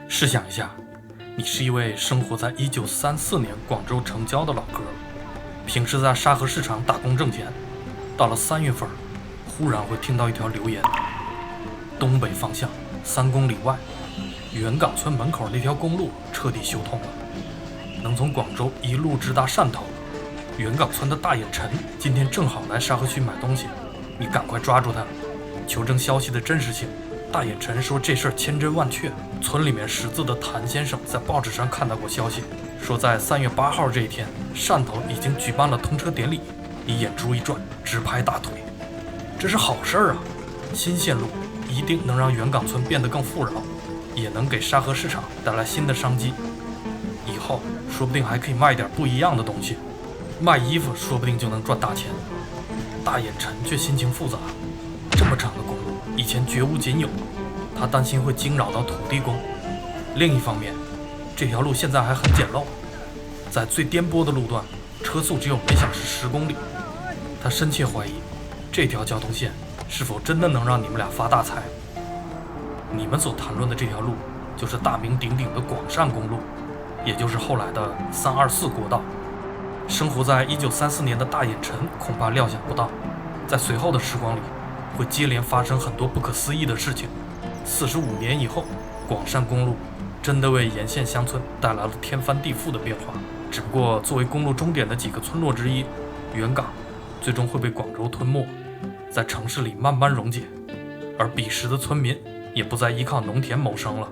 试想一下，你是一位生活在1934年广州城郊的老哥，平时在沙河市场打工挣钱，到了3月份，忽然会听到一条留言：东北方向3公里外，原岗村门口那条公路彻底修通了，能从广州一路直达汕头。原岗村的大眼陈今天正好来沙河区买东西，你赶快抓住他，求证消息的真实性。大眼陈说这事儿千真万确，村里面识字的谭先生在报纸上看到过消息，说在3月8号这一天，汕头已经举办了通车典礼。你眼珠一转，直拍大腿，这是好事儿啊！新线路一定能让原岗村变得更富饶，也能给沙河市场带来新的商机。以后说不定还可以卖点不一样的东西，卖衣服说不定就能赚大钱。大眼陈却心情复杂，这么长的公路以前绝无仅有，他担心会惊扰到土地公。另一方面，这条路现在还很简陋，在最颠簸的路段，车速只有每小时10公里。他深切怀疑，这条交通线是否真的能让你们俩发大财。你们所谈论的这条路，就是大名鼎鼎的广汕公路，也就是后来的324国道。生活在1934年的大眼陈恐怕料想不到，在随后的时光里，会接连发生很多不可思议的事情。45年以后，广汕公路真的为沿线乡村带来了天翻地覆的变化。只不过作为公路终点的几个村落之一，原岗最终会被广州吞没，在城市里慢慢溶解，而彼时的村民也不再依靠农田谋生了。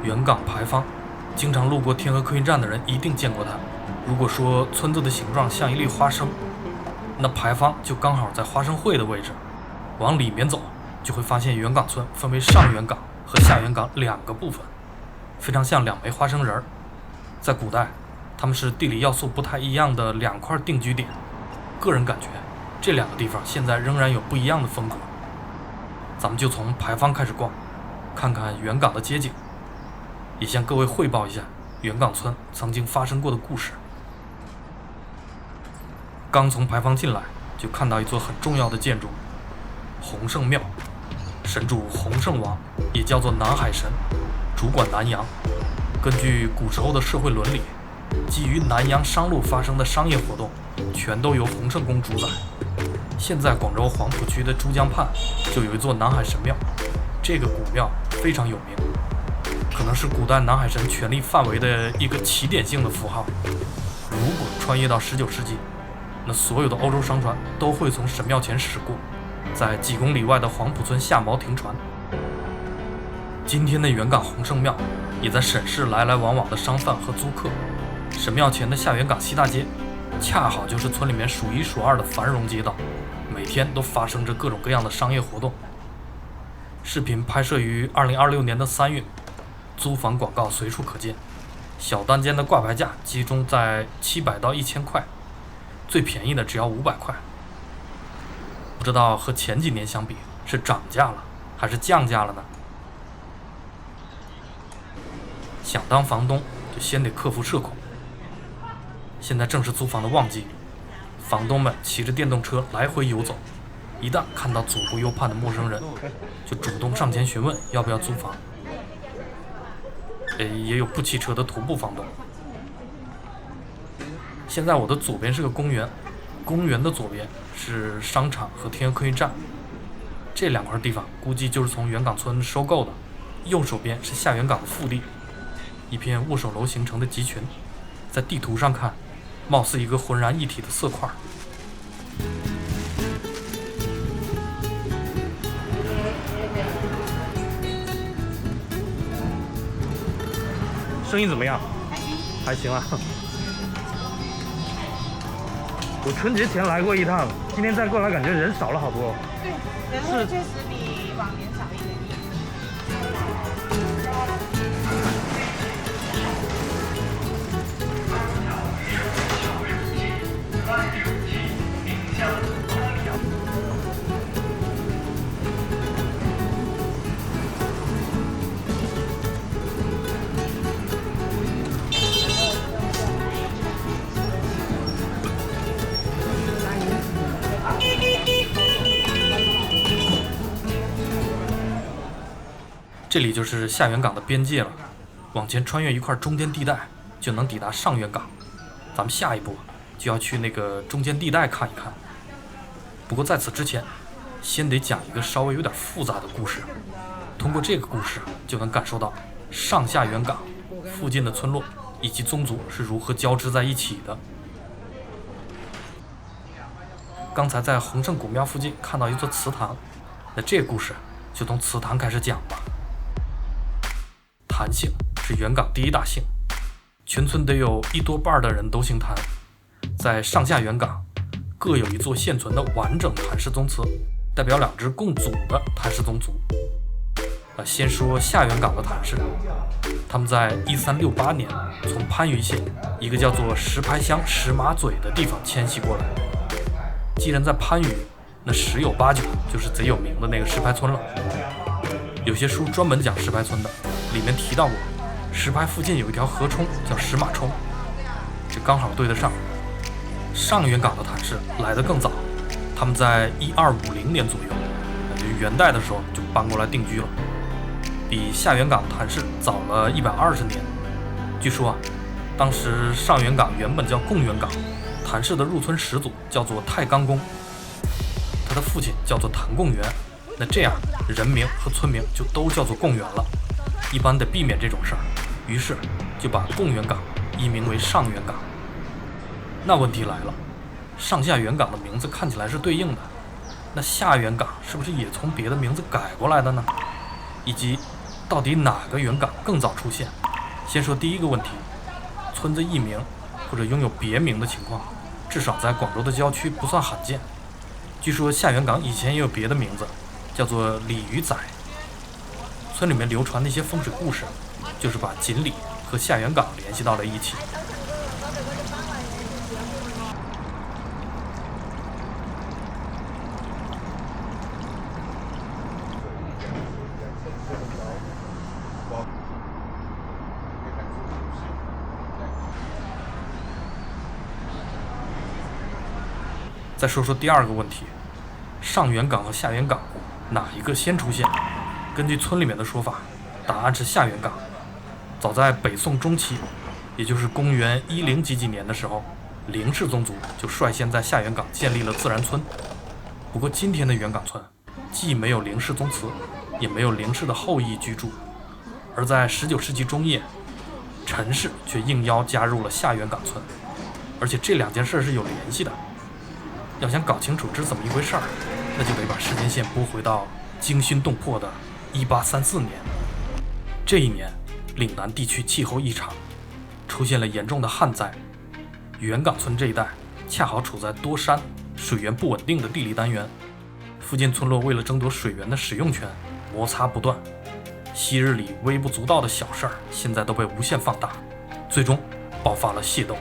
原岗牌坊，经常路过天河客运站的人一定见过它。如果说村子的形状像一粒花生，那牌坊就刚好在花生会的位置。往里面走，就会发现原岗村分为上原岗和下原岗2个部分，非常像2枚花生仁。在古代，它们是地理要素不太一样的2块定居点。个人感觉，这2个地方现在仍然有不一样的风格。咱们就从牌坊开始逛，看看原岗的街景，也向各位汇报一下原岗村曾经发生过的故事。刚从牌坊进来，就看到一座很重要的建筑——洪圣庙。神主洪圣王，也叫做南海神，主管南洋。根据古时候的社会伦理，基于南洋商路发生的商业活动，全都由洪圣公主宰。现在广州黄埔区的珠江畔就有一座南海神庙，这个古庙非常有名，可能是古代南海神权力范围的一个起点性的符号。如果穿越到19世纪，那所有的欧洲商船都会从神庙前驶过，在几公里外的黄埔村下锚停船。今天的原岗洪圣庙也在审视来来往往的商贩和租客。神庙前的下原岗西大街，恰好就是村里面数1数2的繁荣街道，每天都发生着各种各样的商业活动。视频拍摄于2026年的3月，租房广告随处可见，小单间的挂牌价集中在700到1000块，最便宜的只要500块。不知道和前几年相比是涨价了还是降价了呢？想当房东就先得克服社恐。现在正是租房的旺季，房东们骑着电动车来回游走，一旦看到左顾右盼的陌生人，就主动上前询问要不要租房。也有不骑车的徒步房东。现在我的左边是个公园，公园的左边是商场和天河客运站，这2块地方估计就是从原岗村收购的。右手边是下原岗的腹地，一片握手楼形成的集群，在地图上看，貌似一个浑然一体的色块。生意怎么样？还行啊。我春节前来过一趟，今天再过来感觉人少了好多。对，人会确实比往年少一点。这里就是下元港的边界了，往前穿越一块中间地带就能抵达上元港。咱们下一步就要去那个中间地带看一看。不过在此之前，先得讲一个稍微有点复杂的故事。通过这个故事就能感受到上下元港附近的村落以及宗族是如何交织在一起的。刚才在洪圣古庙附近看到一座祠堂，那这个故事就从祠堂开始讲吧。谭姓是元港第一大姓，全村得有1多半的人都姓谭。在上下元港各有一座现存的完整谭氏宗祠，代表2支共组的谭氏宗族。先说下元港的谭氏，他们在1368年从番禺县一个叫做石牌乡石马嘴的地方迁徙过来。既然在番禺，那十有八九就是贼有名的那个石牌村了。有些书专门讲石牌村的，里面提到过石牌附近有一条河冲叫石马冲，这刚好对得上。上元港的谭氏来得更早，他们在1250年左右，就元代的时候就搬过来定居了，比下元港的谭氏早了120年。据说当时上元港原本叫贡元港，谭氏的入村始祖叫做太刚公，他的父亲叫做谭贡元，那这样人名和村名就都叫做贡元了，一般得避免这种事儿，于是就把贡元港易名为上元港。那问题来了，上下元港的名字看起来是对应的，那下元港是不是也从别的名字改过来的呢？以及到底哪个元港更早出现？先说第一个问题，村子易名或者拥有别名的情况，至少在广州的郊区不算罕见。据说下元港以前也有别的名字，叫做鲤鱼仔。村里面流传那些风水故事，就是把锦鲤和下元港联系到了一起。再说说第二个问题，上元港和下元港哪一个先出现？根据村里面的说法，答案是下元港。早在北宋中期，也就是公元10几年的时候，凌氏宗族就率先在下元港建立了自然村。不过今天的元港村既没有凌氏宗祠，也没有凌氏的后裔居住。而在19世纪中叶，陈氏却应邀加入了下元港村，而且这2件事是有联系的。要想搞清楚这是怎么一回事儿，那就得把时间线拨回到惊心动魄的1834年。这一年，岭南地区气候异常，出现了严重的旱灾。元港村这一带恰好处在多山、水源不稳定的地理单元，附近村落为了争夺水源的使用权，摩擦不断。昔日里微不足道的小事儿，现在都被无限放大，最终爆发了械斗。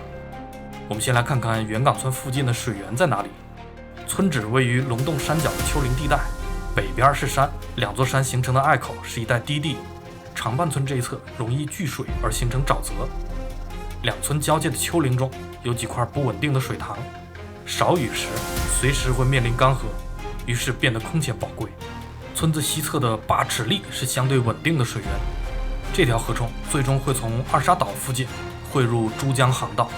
我们先来看看元港村附近的水源在哪里。村址位于龙洞山脚的丘陵地带，北边是山，2座山形成的隘口是一带低地，长半村这一侧容易聚水而形成沼泽。2村交界的丘陵中有几块不稳定的水塘，少雨时随时会面临干涸，于是变得空前宝贵。村子西侧的八尺砾是相对稳定的水源，这条河冲最终会从二沙岛附近汇入珠江航道，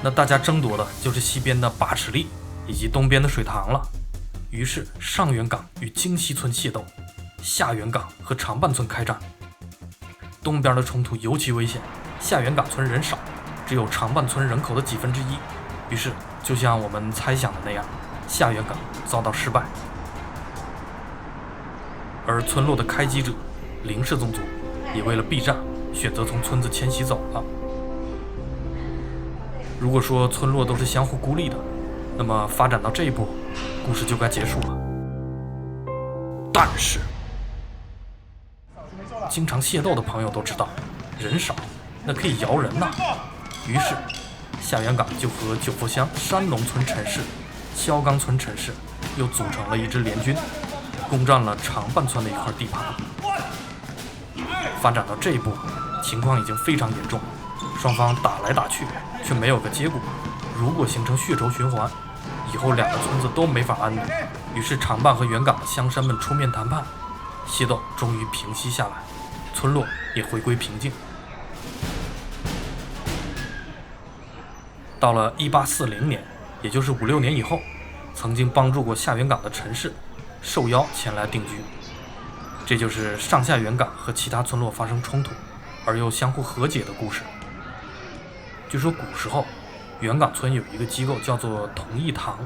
那大家争夺的就是西边的八尺砾以及东边的水塘了。于是上元港与京西村械斗，下元港和长半村开战。东边的冲突尤其危险，下元港村人少，只有长半村人口的1/10，于是就像我们猜想的那样，下元港遭到失败。而村落的开基者凌氏宗族也为了避战，选择从村子迁徙走了。如果说村落都是相互孤立的，那么发展到这一步，故事就该结束了。但是经常械斗的朋友都知道，人少那可以摇人呐。于是下元港就和九佛乡山龙村陈氏、萧岗村陈氏又组成了一支联军，攻占了长半村的一块地盘。发展到这一步，情况已经非常严重，双方打来打去却没有个结果。如果形成血仇循环，以后2个村子都没法安宁。于是长半和元港的乡绅们出面谈判，械斗终于平息下来。村落也回归平静。到了1840年，也就是5、6年以后，曾经帮助过下元岗的陈氏受邀前来定居。这就是上下元岗和其他村落发生冲突而又相互和解的故事。据说古时候元岗村有一个机构叫做同义堂，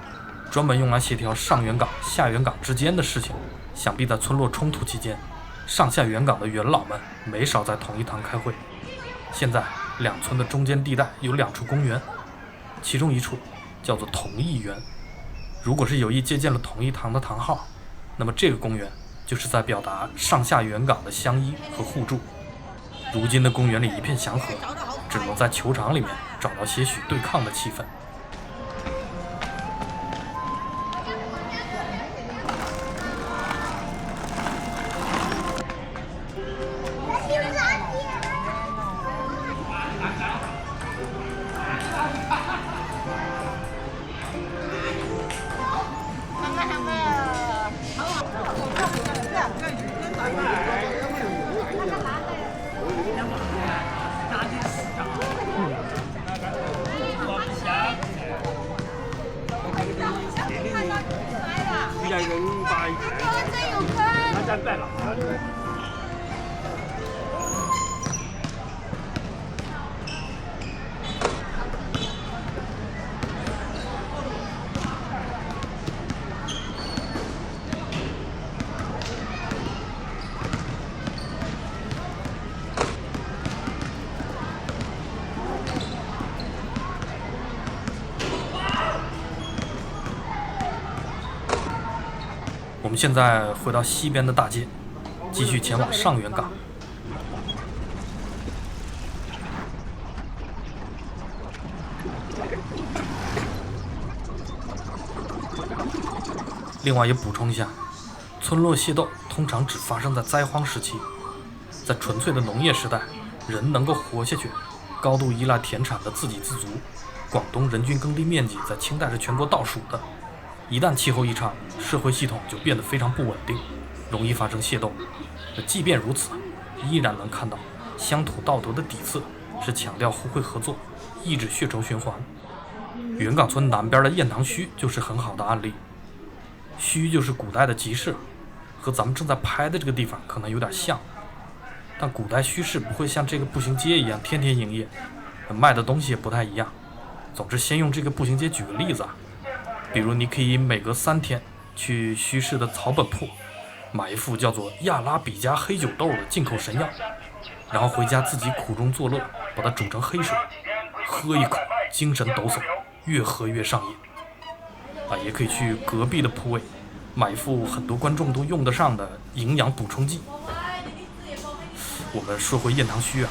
专门用来协调上元岗、下元岗之间的事情。想必在村落冲突期间，上下元岗的元老们没少在同义堂开会。现在两村的中间地带有2处公园，其中一处叫做同义园。如果是有意借鉴了同义堂的堂号，那么这个公园就是在表达上下元岗的相依和互助。如今的公园里一片祥和，只能在球场里面找到些许对抗的气氛。我们现在回到西边的大街，继续前往上元岗。另外也补充一下，村落械斗通常只发生在灾荒时期。在纯粹的农业时代，人能够活下去，高度依赖田产的自给自足。广东人均耕地面积在清代是全国倒数的。一旦气候异常，社会系统就变得非常不稳定，容易发生械斗。即便如此，依然能看到乡土道德的底色是强调互惠合作，抑制血仇循环。元岗村南边的雁塘墟就是很好的案例。墟就是古代的集市，和咱们正在拍的这个地方可能有点像，但古代墟市不会像这个步行街一样天天营业，卖的东西也不太一样。总之，先用这个步行街举个例子啊。比如你可以每隔3天去墟市的草本铺买一副叫做亚拉比加黑酒豆的进口神药，然后回家自己苦中作乐，把它煮成黑水，喝一口精神抖擞，越喝越上瘾。也可以去隔壁的铺位买一副很多观众都用得上的营养补充剂。我们说回雁塘墟啊，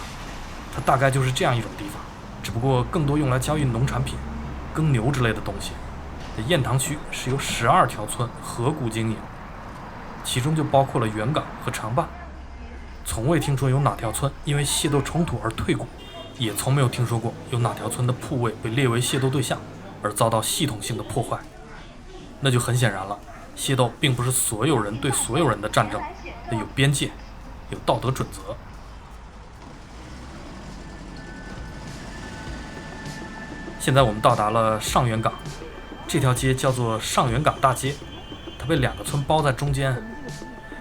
它大概就是这样一种地方，只不过更多用来交易农产品、耕牛之类的东西。雁塘区是由12条村合股经营，其中就包括了元岗和长坝。从未听说有哪条村因为械斗冲突而退股，也从没有听说过有哪条村的铺位被列为械斗对象而遭到系统性的破坏。那就很显然了，械斗并不是所有人对所有人的战争，有边界，有道德准则。现在我们到达了上元岗，这条街叫做上元岗大街，它被2个村包在中间，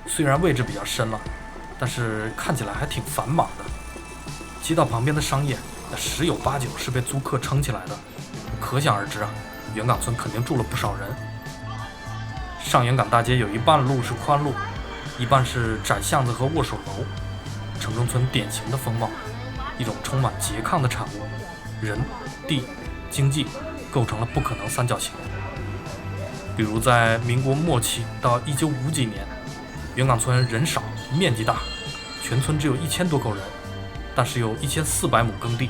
虽然位置比较深了，但是看起来还挺繁忙的。街道旁边的商业十有8九是被租客撑起来的，可想而知啊，元岗村肯定住了不少人。上元岗大街有一半路是宽路，一半是窄巷子和握手楼，城中村典型的风貌，一种充满拮抗的产物，人、地、经济构成了不可能三角形。比如在民国末期到1950几年，元岗村人少面积大，全村只有1000多口人，但是有1400亩耕地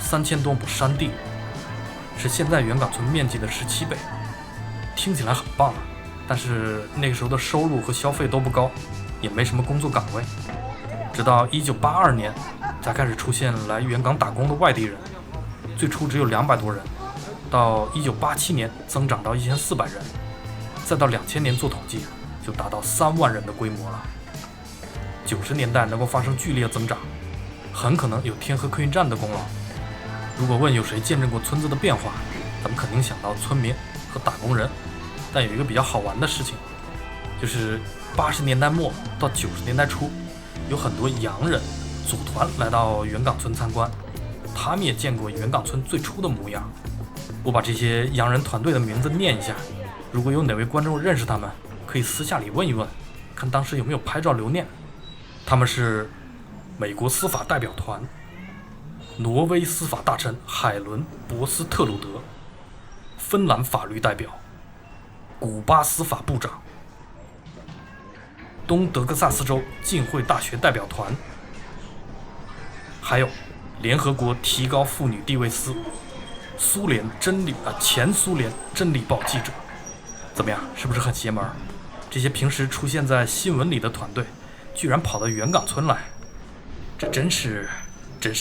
，3000多亩山地，是现在元岗村面积的17倍。听起来很棒啊，但是那个时候的收入和消费都不高，也没什么工作岗位。直到1982年才开始出现来元岗打工的外地人，最初只有200多人，到1987年增长到1400人，再到2000年做统计就达到3万人的规模了。90年代能够发生剧烈增长，很可能有天河客运站的功劳。如果问有谁见证过村子的变化，咱们肯定想到村民和打工人。但有一个比较好玩的事情，就是80年代末到90年代初，有很多洋人组团来到原岗村参观，他们也见过原岗村最初的模样。我把这些洋人团队的名字念一下，如果有哪位观众认识他们，可以私下里问一问，看当时有没有拍照留念。他们是美国司法代表团、挪威司法大臣海伦·博斯特鲁德、芬兰法律代表、古巴司法部长、东德克萨斯州浸会大学代表团，还有联合国提高妇女地位司、前苏联真理报记者。怎么样，是不是很邪门？这些平时出现在新闻里的团队，居然跑到原岗村来，这真是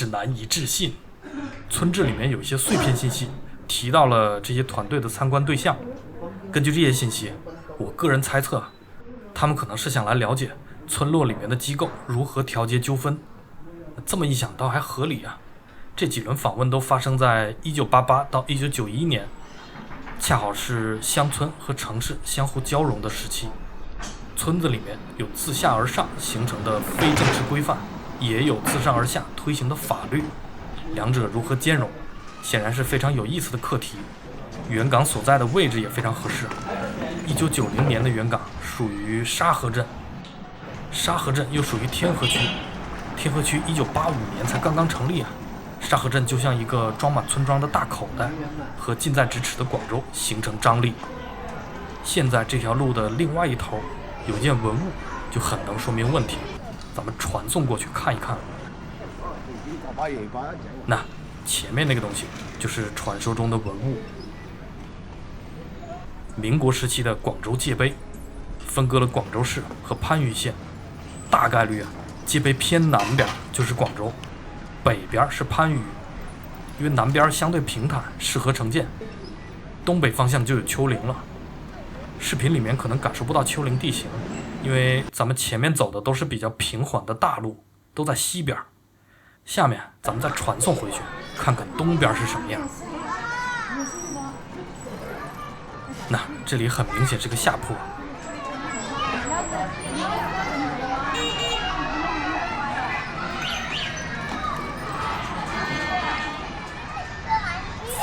难以置信。村志里面有一些碎片信息提到了这些团队的参观对象，根据这些信息，我个人猜测，他们可能是想来了解村落里面的机构如何调节纠纷。这么一想倒还合理啊。这几轮访问都发生在1988到1991年，恰好是乡村和城市相互交融的时期。村子里面有自下而上形成的非正式规范，也有自上而下推行的法律，两者如何兼容，显然是非常有意思的课题。原岗所在的位置也非常合适。1990年的原岗属于沙河镇，沙河镇又属于天河区。天河区1985年才刚刚成立啊，沙河镇就像一个装满村庄的大口袋，和近在咫尺的广州形成张力。现在这条路的另外一头有件文物，就很能说明问题，咱们传送过去看一看。那前面那个东西就是传说中的文物，民国时期的广州界碑，分割了广州市和番禺县，大概率界碑偏南边就是广州，北边是番禺，因为南边相对平坦，适合城建，东北方向就有丘陵了。视频里面可能感受不到丘陵地形，因为咱们前面走的都是比较平缓的大路，都在西边。下面咱们再传送回去，看看东边是什么样。那这里很明显是个下坡，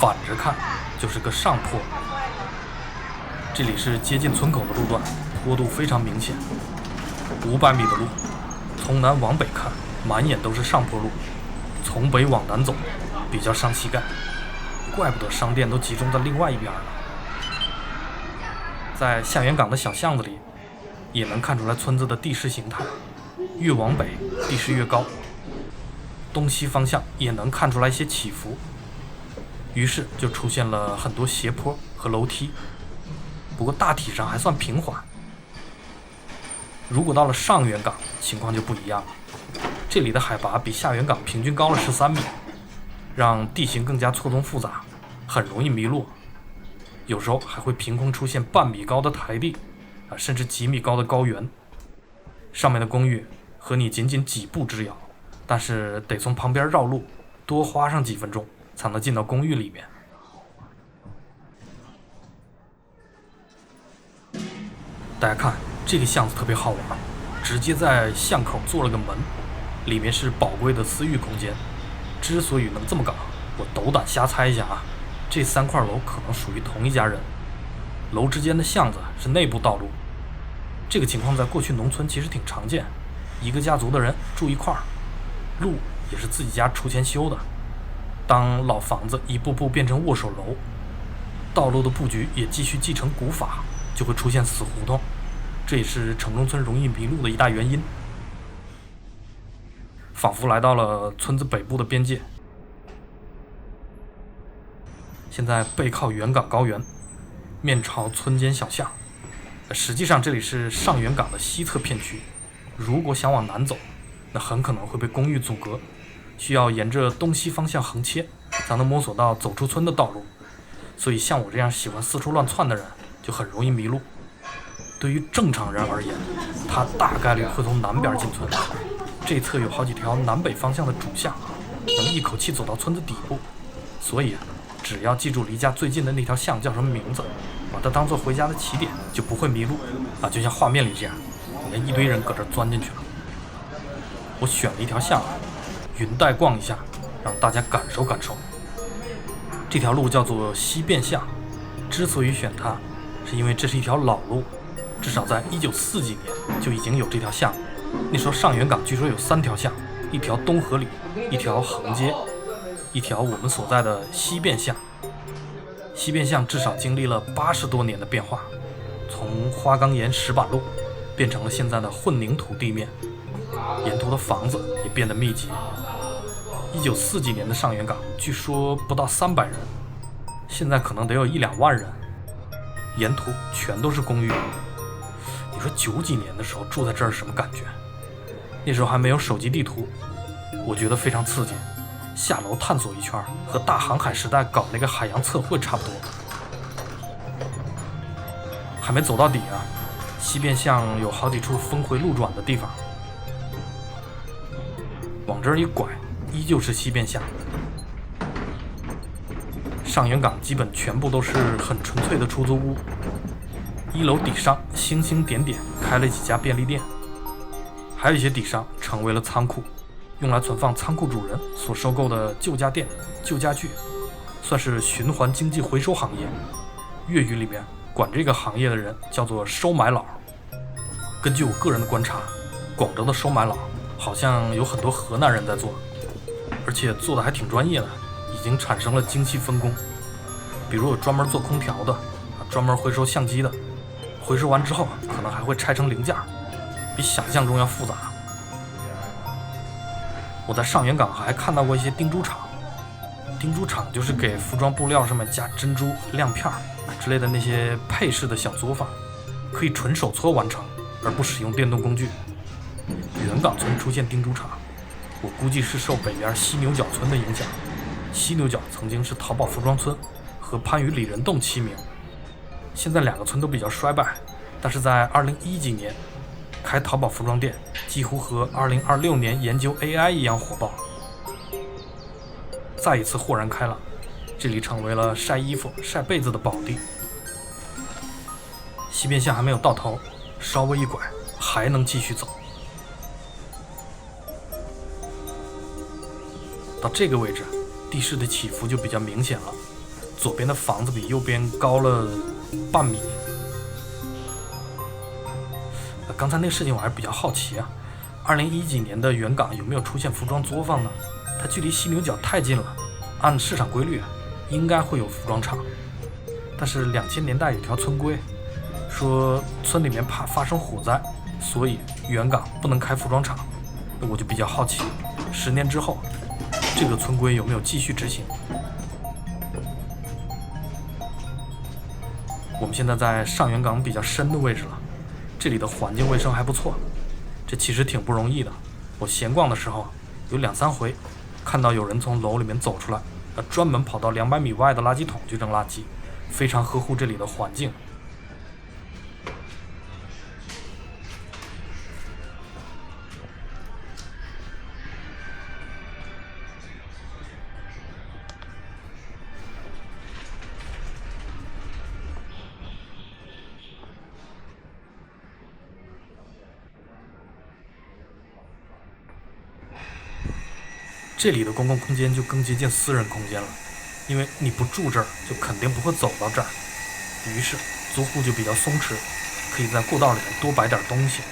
反着看就是个上坡。这里是接近村口的路段，坡度非常明显，500米的路，从南往北看满眼都是上坡路，从北往南走比较伤膝盖，怪不得商店都集中在另外一边了。在下原岗的小巷子里也能看出来村子的地势形态，越往北地势越高，东西方向也能看出来一些起伏，于是就出现了很多斜坡和楼梯，不过大体上还算平缓。如果到了上原岗，情况就不一样了，这里的海拔比下原岗平均高了13米，让地形更加错综复杂，很容易迷路。有时候还会凭空出现半米高的台地，甚至几米高的高原。上面的公寓和你仅仅几步之遥，但是得从旁边绕路，多花上几分钟才能进到公寓里面。大家看这个巷子特别好玩，直接在巷口做了个门，里面是宝贵的私域空间。之所以能这么搞，我斗胆瞎猜一下啊，这3块楼可能属于同一家人，楼之间的巷子是内部道路。这个情况在过去农村其实挺常见，一个家族的人住一块儿，路也是自己家出钱修的。当老房子一步步变成握手楼，道路的布局也继续继承古法，就会出现死胡同，这也是城中村容易迷路的一大原因。仿佛来到了村子北部的边界。现在背靠原岗高原，面朝村间小巷，实际上这里是上原岗的西侧片区。如果想往南走，那很可能会被公寓阻隔，需要沿着东西方向横切，才能摸索到走出村的道路。所以像我这样喜欢四处乱窜的人，就很容易迷路。对于正常人而言，他大概率会从南边进村，这侧有好几条南北方向的主巷，能一口气走到村子底部，所以只要记住离家最近的那条巷叫什么名字，把它当做回家的起点，就不会迷路啊！就像画面里这样，你看一堆人搁这钻进去了。我选了一条巷，云带逛一下，让大家感受感受。这条路叫做西便巷，之所以选它，是因为这是一条老路，至少在1940几年就已经有这条巷。那时候上元港据说有3条巷，一条东河里，一条横街，一条我们所在的西便巷。西便巷至少经历了80多年的变化，从花岗岩石板路变成了现在的混凝土地面，沿途的房子也变得密集。1940几年的上元港据说不到300人，现在可能得有1-2万人，沿途全都是公寓。你说90几年的时候住在这儿什么感觉？那时候还没有手机地图，我觉得非常刺激。下楼探索一圈，和大航海时代搞那个海洋测绘差不多。还没走到底啊，西便巷有好几处峰回路转的地方，往这儿一拐，依旧是西便巷。上元港基本全部都是很纯粹的出租屋，1楼底商星星点点开了几家便利店，还有一些底商成为了仓库，用来存放仓库主人所收购的旧家电、旧家具，算是循环经济回收行业。粤语里面管这个行业的人叫做收买佬。根据我个人的观察，广州的收买佬好像有很多河南人在做，而且做的还挺专业的，已经产生了精细分工。比如有专门做空调的，专门回收相机的，回收完之后可能还会拆成零件，比想象中要复杂。我在上元港还看到过一些钉珠厂，钉珠厂就是给服装布料上面加珍珠、亮片之类的那些配饰的小作坊，可以纯手搓完成，而不使用电动工具。元港村出现钉珠厂，我估计是受北边犀牛角村的影响。犀牛角曾经是淘宝服装村和番禺里仁洞齐名，现在2个村都比较衰败，但是在2010几年开淘宝服装店几乎和2026年研究 AI 一样火爆，再一次豁然开朗，这里成为了晒衣服、晒被子的宝地。西便巷还没有到头，稍微一拐还能继续走。到这个位置，地势的起伏就比较明显了，左边的房子比右边高了半米。刚才那个事情我还是比较好奇啊，2010几年的元港有没有出现服装作坊呢？它距离犀牛角太近了，按市场规律应该会有服装厂。但是2000年代有条村规，说村里面怕发生火灾，所以元港不能开服装厂。我就比较好奇，10年之后这个村规有没有继续执行？我们现在在上元港比较深的位置了，这里的环境卫生还不错，这其实挺不容易的。我闲逛的时候有2-3回看到有人从楼里面走出来，专门跑到200米外的垃圾桶去扔垃圾，非常呵护这里的环境。这里的公共空间就更接近私人空间了，因为你不住这儿就肯定不会走到这儿，于是租户就比较松弛，可以在过道里面多摆点东西。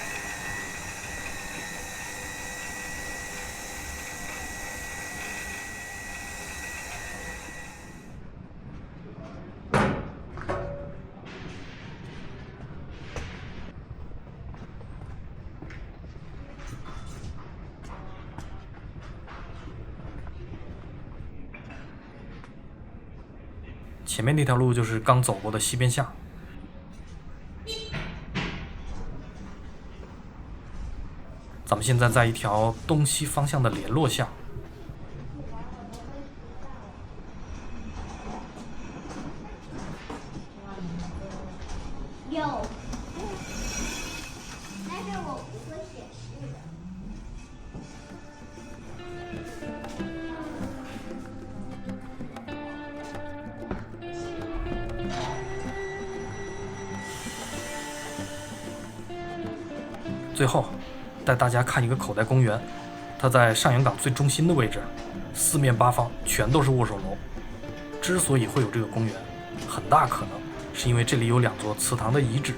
前面那条路就是刚走过的西便巷，咱们现在在一条东西方向的联络巷。有，但是我不会显示的。最后，带大家看一个口袋公园，它在上元港最中心的位置，四面八方全都是握手楼。之所以会有这个公园，很大可能是因为这里有2座祠堂的遗址。